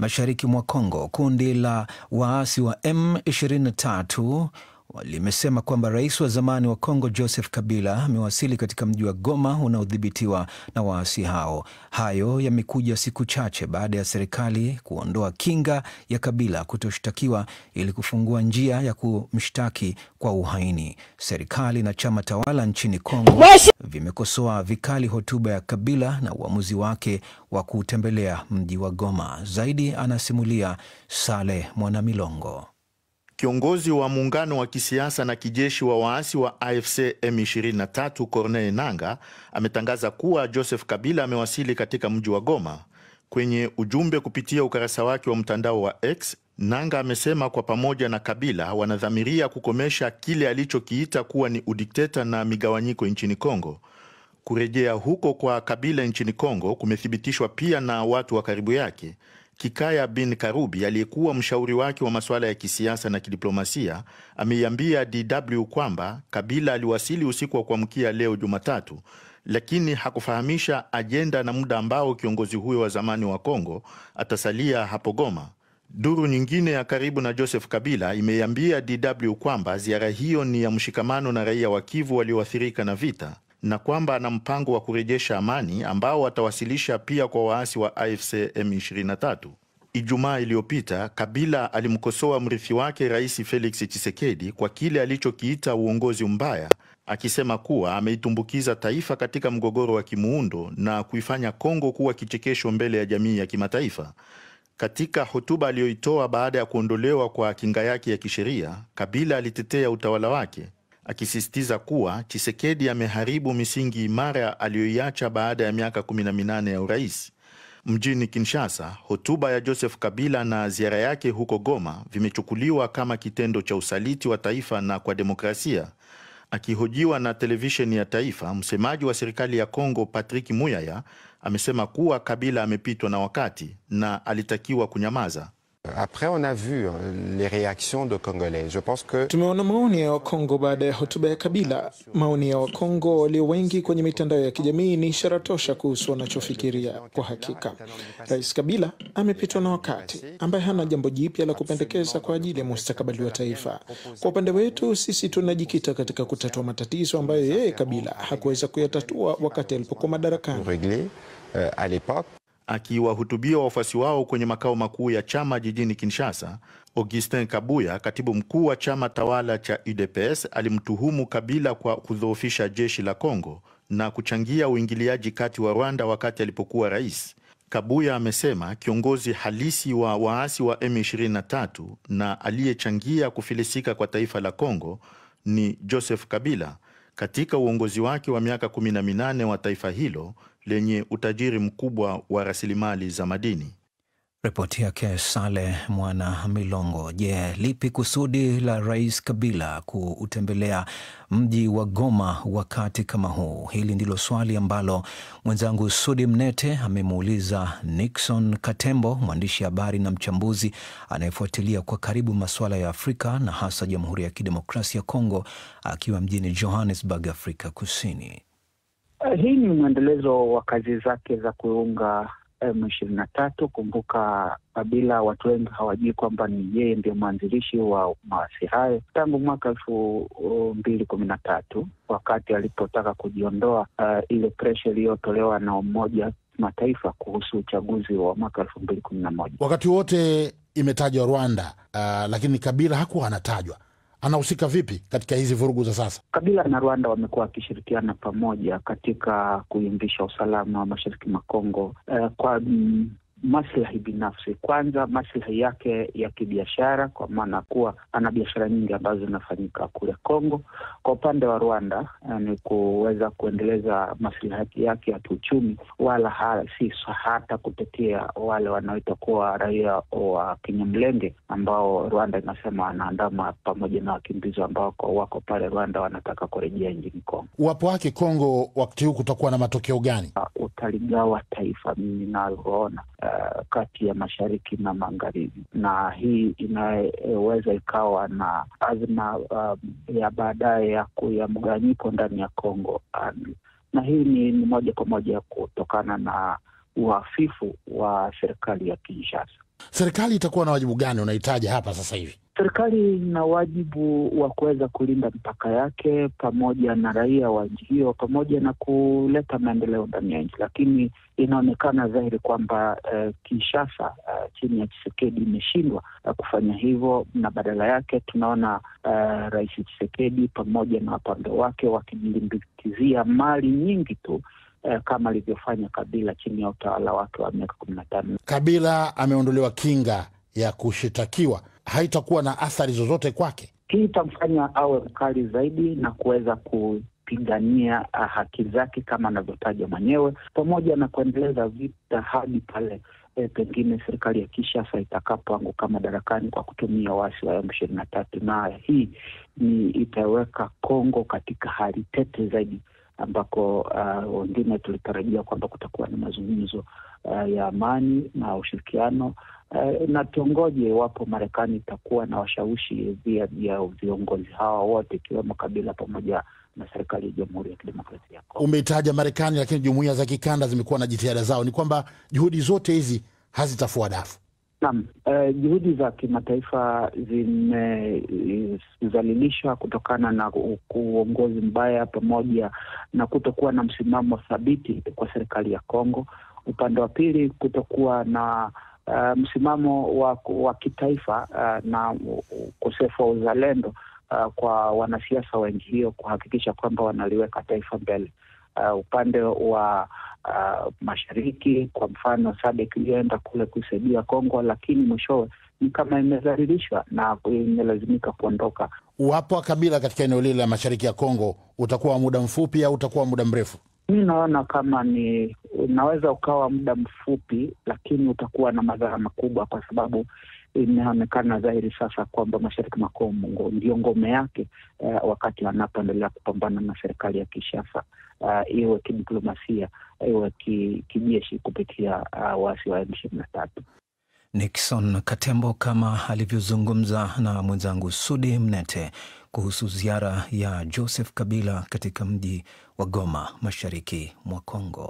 mashariki mwa Kongo. Kundi la waasi wa M23 limesema kwamba rais wa zamani wa Kongo Joseph Kabila amewasili katika mji wa Goma unaodhibitiwa na waasi hao. Hayo yamekuja siku chache baada ya serikali kuondoa kinga ya Kabila kutoshtakiwa ili kufungua njia ya kumshtaki kwa uhaini. Serikali na chama tawala nchini Kongo vimekosoa vikali hotuba ya Kabila na uamuzi wake wa kutembelea mji wa Goma. Zaidi anasimulia Saleh Mwanamilongo. Kiongozi wa muungano wa kisiasa na kijeshi wa waasi wa AFC M23 Corneille Nangaa ametangaza kuwa Joseph Kabila amewasili katika mji wa Goma. Kwenye ujumbe kupitia ukurasa wake wa mtandao wa X, Nangaa amesema kwa pamoja na Kabila wanadhamiria kukomesha kile alichokiita kuwa ni udikteta na migawanyiko nchini Kongo. Kurejea huko kwa Kabila nchini Kongo kumethibitishwa pia na watu wa karibu yake. Kikaya bin Karubi aliyekuwa mshauri wake wa masuala ya kisiasa na kidiplomasia ameiambia DW kwamba Kabila aliwasili usiku wa kuamkia leo Jumatatu, lakini hakufahamisha ajenda na muda ambao kiongozi huyo wa zamani wa Kongo atasalia hapo Goma. Duru nyingine ya karibu na Joseph Kabila imeiambia DW kwamba ziara hiyo ni ya mshikamano na raia wa Kivu walioathirika na vita, na kwamba ana mpango wa kurejesha amani ambao atawasilisha pia kwa waasi wa AFC M23. Ijumaa iliyopita, Kabila alimkosoa mrithi wake Rais Felix Tshisekedi kwa kile alichokiita uongozi mbaya, akisema kuwa ameitumbukiza taifa katika mgogoro wa kimuundo na kuifanya Kongo kuwa kichekesho mbele ya jamii ya kimataifa. Katika hotuba aliyoitoa baada ya kuondolewa kwa kinga yake ya kisheria, Kabila alitetea utawala wake, akisisitiza kuwa Tshisekedi ameharibu misingi imara aliyoiacha baada ya miaka 18 ya urais. Mjini Kinshasa, hotuba ya Joseph Kabila na ziara yake huko Goma vimechukuliwa kama kitendo cha usaliti wa taifa na kwa demokrasia. Akihojiwa na televisheni ya taifa, msemaji wa serikali ya Kongo Patrick Muyaya amesema kuwa Kabila amepitwa na wakati na alitakiwa kunyamaza. Après on a vu les réactions de Congolais. Je pense que tumeona maoni ya Wakongo baada ya hotuba ya Kabila. Maoni ya Wakongo walio wengi kwenye mitandao ya kijamii ni ishara tosha kuhusu wanachofikiria. Kwa hakika, Rais Kabila amepitwa na wakati, ambaye hana jambo jipya la kupendekeza kwa ajili ya mustakabali wa taifa. Kwa upande wetu sisi tunajikita katika kutatua matatizo ambayo yeye Kabila hakuweza kuyatatua wakati alipokuwa madarakani. Akiwahutubia wafuasi wao kwenye makao makuu ya chama jijini Kinshasa, Augustin Kabuya, katibu mkuu wa chama tawala cha UDPS, alimtuhumu Kabila kwa kudhoofisha jeshi la Kongo na kuchangia uingiliaji kati wa Rwanda wakati alipokuwa rais. Kabuya amesema kiongozi halisi wa waasi wa M23 na aliyechangia kufilisika kwa taifa la Kongo ni Joseph Kabila katika uongozi wake wa miaka 18 wa taifa hilo lenye utajiri mkubwa wa rasilimali za madini. Ripoti yake Saleh Mwanamilongo. Je, lipi kusudi la Rais Kabila kuutembelea mji wa Goma wakati kama huu? Hili ndilo swali ambalo mwenzangu Sudi Mnete amemuuliza Nixon Katembo, mwandishi habari na mchambuzi anayefuatilia kwa karibu masuala ya Afrika na hasa Jamhuri ya Kidemokrasia ya Kongo, akiwa mjini Johannesburg, Afrika Kusini. Hii ni mwendelezo wa kazi zake za kuunga M23. Kumbuka Kabila, watu wengi hawajui kwamba ni yeye ndiye mwanzilishi wa maasi hayo tangu mwaka 2013 wakati alipotaka kujiondoa ile pressure iliyotolewa na Umoja Mataifa kuhusu uchaguzi wa mwaka 2011. Wakati wote imetajwa Rwanda, lakini Kabila hakuwa anatajwa. Anahusika vipi katika hizi vurugu za sasa? Kabila na Rwanda wamekuwa wakishirikiana pamoja katika kuimarisha usalama wa mashariki mwa Kongo kwa maslahi binafsi. Kwanza maslahi yake ya kibiashara, kwa maana kuwa ana biashara nyingi ambazo zinafanyika kule Kongo. Kwa upande wa Rwanda ni kuweza kuendeleza maslahi yake ya kiuchumi, wala si hata kutetea wale wanaoitwa kuwa raia wa Kinyamlenge ambao Rwanda inasema wanaandama pamoja na wakimbizi ambao wako pale Rwanda wanataka kurejea nchini Kongo. Uwapo wake Kongo wakati huu kutakuwa na matokeo gani? Utaligawa taifa, mimi ninaloona, kati ya mashariki na magharibi, na hii inaweza ikawa na azma ya baadaye ya mgawanyiko ndani ya Kongo. Na hii ni moja kwa moja kutokana na uhafifu wa serikali ya Kinshasa. Serikali itakuwa na wajibu gani unahitaji hapa sasa hivi? Serikali ina wajibu wa kuweza kulinda mpaka yake pamoja na raia wa nchi hiyo, pamoja na kuleta maendeleo ndani ya nchi, lakini inaonekana dhahiri kwamba Kinshasa chini ya Tshisekedi imeshindwa kufanya hivyo, na badala yake tunaona Rais Tshisekedi pamoja na wapambe wake wakijilimbikizia mali nyingi tu kama alivyofanya Kabila chini ya utawala wake wa miaka 15. Kabila ameondolewa kinga ya kushitakiwa, haitakuwa na athari zozote kwake? Hii itamfanya awe mkali zaidi na kuweza kupigania haki zake kama anavyotaja mwenyewe, pamoja na kuendeleza vita hadi pale pengine serikali ya Kinshasa itakapoanguka madarakani kwa kutumia waasi wa M23, na hii ni itaweka Kongo katika hali tete zaidi, ambako wengine tulitarajia kwamba kutakuwa na mazungumzo ya amani na ushirikiano, na tuongoje iwapo Marekani itakuwa na washawishi vya viongozi hawa wote ikiwemo Kabila pamoja na serikali ya Jamhuri ya Kidemokrasia ya Kongo. Umeitaja Marekani, lakini jumuiya za kikanda zimekuwa na jitihada zao. Ni kwamba juhudi zote hizi hazitafua dafu? Naam, juhudi za kimataifa zimezalilishwa kutokana na uongozi mbaya pamoja na kutokuwa na msimamo thabiti kwa serikali ya Kongo. Upande wa pili kutokuwa na msimamo wa kitaifa na ukosefu wa uzalendo kwa wanasiasa wa nchi hiyo kuhakikisha kwamba wanaliweka taifa mbele. Upande wa mashariki, kwa mfano SADC ilienda kule kusaidia Kongo, lakini mwishowe ni kama imezalilishwa na imelazimika kuondoka. Uwapo wa Kabila katika eneo lile la mashariki ya Kongo utakuwa muda mfupi au utakuwa muda mrefu? Mimi naona kama unaweza ukawa muda mfupi, lakini utakuwa na madhara makubwa, kwa sababu imeonekana dhahiri sasa kwamba mashariki mwa Kongo ndio ngome yake wakati anapoendelea kupambana na serikali ya Kinshasa, iwe kidiplomasia, iwe kijeshi kupitia waasi wa M23. Nixon Katembo kama alivyozungumza na mwenzangu Sudi Mnete kuhusu ziara ya Joseph Kabila katika mji wa Goma mashariki mwa Kongo.